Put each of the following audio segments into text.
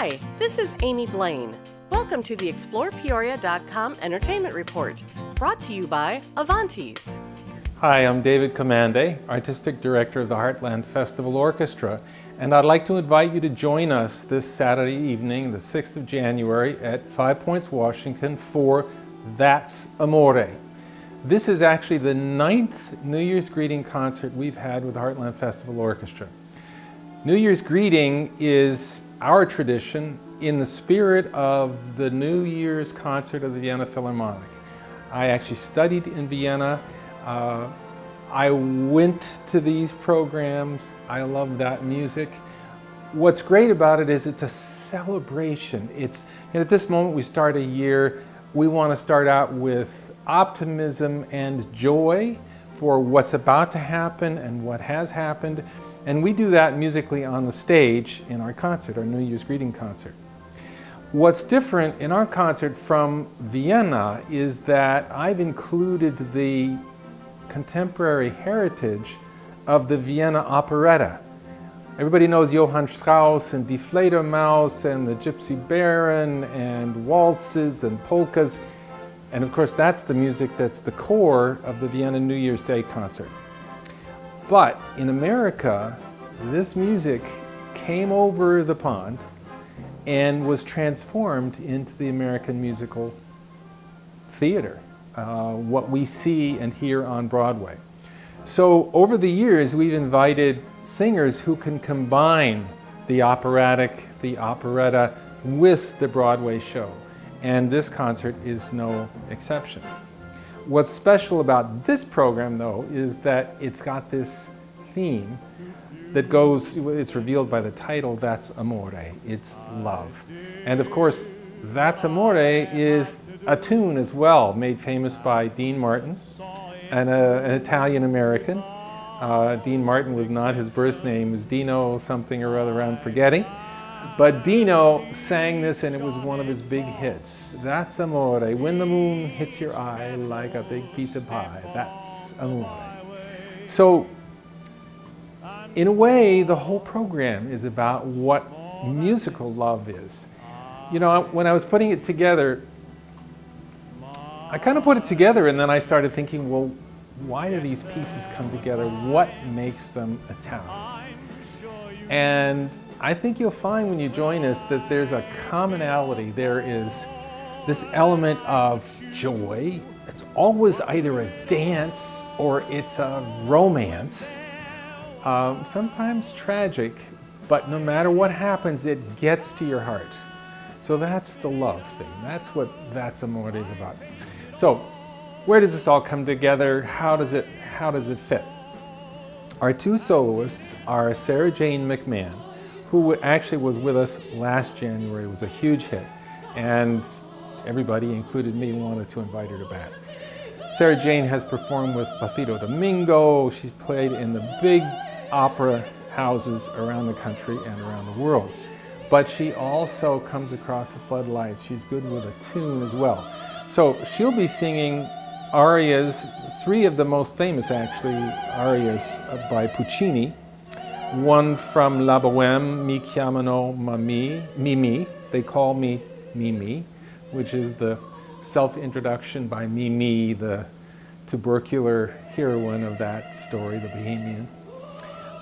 Hi, this is Amy Blaine. Welcome to the ExplorePeoria.com Entertainment Report, brought to you by Avanti's. Hi, I'm David Commande, Artistic Director of the Heartland Festival Orchestra, and I'd like to invite you to join us this Saturday evening, the 6th of January at 5 Points, Washington for That's Amore. This is actually the 9th New Year's Greeting concert we've had with the Heartland Festival Orchestra. New Year's Greeting is our tradition in the spirit of the New Year's concert of the Vienna Philharmonic. I actually studied in Vienna. I went to these programs. I love that music. What's great about it is it's a celebration. At this moment we start a year, we want to start out with optimism and joy for what's about to happen and what has happened. And we do that musically on the stage in our concert, our New Year's Greeting concert. What's different in our concert from Vienna is that I've included the contemporary heritage of the Vienna operetta. Everybody knows Johann Strauss and Die Fledermaus and the Gypsy Baron and waltzes and polkas. And of course that's the music that's the core of the Vienna New Year's Day concert. But in America, this music came over the pond and was transformed into the American musical theater, what we see and hear on Broadway. So over the years, we've invited singers who can combine the operatic, the operetta with the Broadway show. And this concert is no exception. What's special about this program, though, is that it's got this theme that goes, it's revealed by the title, That's Amore, it's love. And of course, That's Amore is a tune as well, made famous by Dean Martin, an Italian-American. Dean Martin was not his birth name, it was Dino something or other, I'm forgetting. But Dino sang this and it was one of his big hits. That's Amore, when the moon hits your eye like a big piece of pie, that's Amore. So, in a way, the whole program is about what musical love is. You know, when I was putting it together, I kind of put it together and then I started thinking, well, why do these pieces come together? What makes them Italian? And I think you'll find when you join us that there's a commonality. There is this element of joy. It's always either a dance or it's a romance. Sometimes tragic, but no matter what happens, it gets to your heart. So that's the love thing. That's what That's Amore is about. So where does this all come together? How does it fit? Our two soloists are Sarah Jane McMahon, who actually was with us last January. It was a huge hit, and everybody, included me, wanted to invite her to back. Sarah Jane has performed with Placido Domingo. She's played in the big opera houses around the country and around the world. But she also comes across the floodlights. She's good with a tune as well. So she'll be singing arias, three of the most famous actually arias by Puccini. One from La Bohème, Mi chiamano Mimi, they call me Mimi, which is the self-introduction by Mimi, the tubercular heroine of that story, the Bohemian.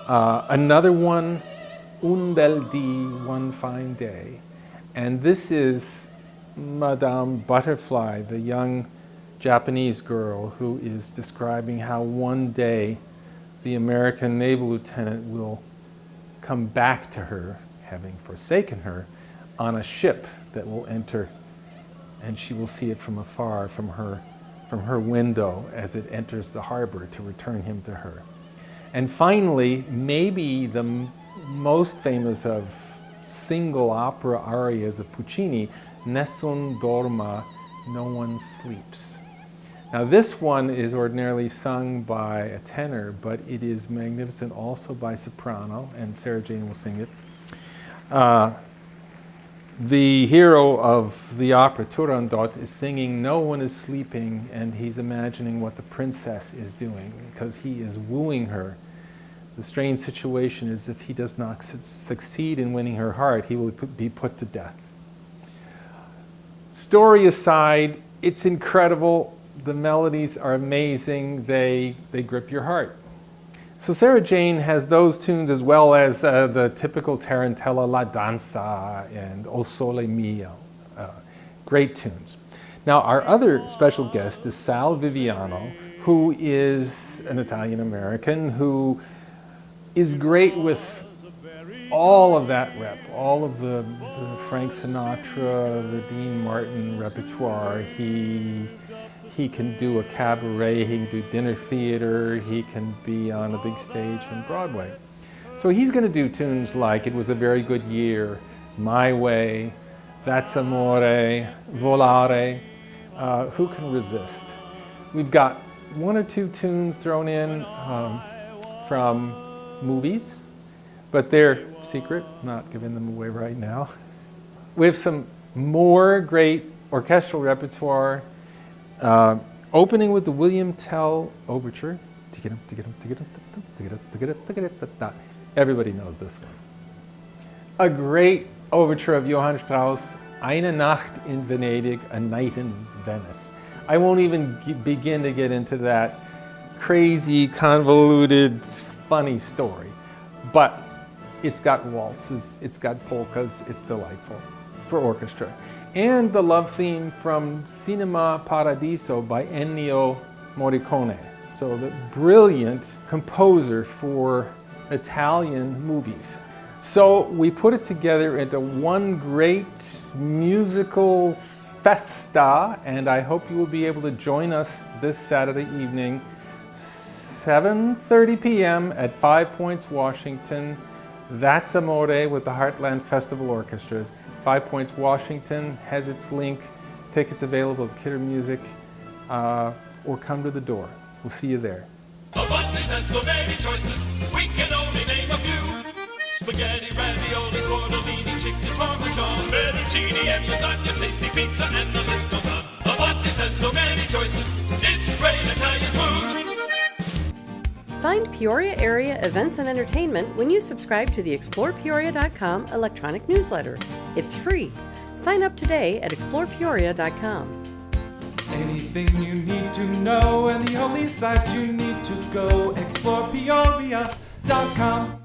Another one, Un bel dì, One Fine Day. And this is Madame Butterfly, the young Japanese girl who is describing how one day the American naval lieutenant will come back to her, having forsaken her, on a ship that will enter, and she will see it from afar, from her window as it enters the harbor to return him to her. And finally, maybe the most famous of single opera arias of Puccini, Nessun dorma, No One Sleeps. Now this one is ordinarily sung by a tenor, but it is magnificent also by soprano, and Sarah Jane will sing it. The hero of the opera, Turandot, is singing No One is Sleeping, and he's imagining what the princess is doing, because he is wooing her The strange situation is if he does not succeed in winning her heart, he will be put to death. Story aside, it's incredible. The melodies are amazing. They grip your heart. So Sarah Jane has those tunes as well as the typical Tarantella, La Danza, and O Sole Mio. Great tunes. Now our other special guest is Sal Viviano, who is an Italian-American who is great with all of that rep, all of the Frank Sinatra, the Dean Martin repertoire. He can do a cabaret, he can do dinner theater, he can be on a big stage in Broadway. So he's going to do tunes like It Was a Very Good Year, My Way, That's Amore, Volare. Who can resist? We've got one or two tunes thrown in from movies, but they're secret, not giving them away right now. We have some more great orchestral repertoire, opening with the William Tell Overture. Everybody knows this one. A great overture of Johann Strauss, Eine Nacht in Venedig, A Night in Venice. I won't even begin to get into that crazy, convoluted, funny story, but it's got waltzes, it's got polkas, it's delightful for orchestra. And the love theme from Cinema Paradiso by Ennio Morricone. So the brilliant composer for Italian movies. So we put it together into one great musical festa, and I hope you will be able to join us this Saturday evening, 7:30 p.m. at 5 Points, Washington. That's Amore with the Heartland Festival Orchestras. 5 Points, Washington has its link. Tickets available at Kidder Music, or come to the door. We'll see you there. Avanti has so many choices, we can only name a few. Spaghetti, ravioli, tortellini, chicken parmesan, fettuccine and lasagna, tasty pizza, and the list goes on. Avanti has so many choices, it's great Italian food. Find Peoria area events and entertainment when you subscribe to the ExplorePeoria.com electronic newsletter. It's free. Sign up today at ExplorePeoria.com. Anything you need to know and the only site you need to go, ExplorePeoria.com.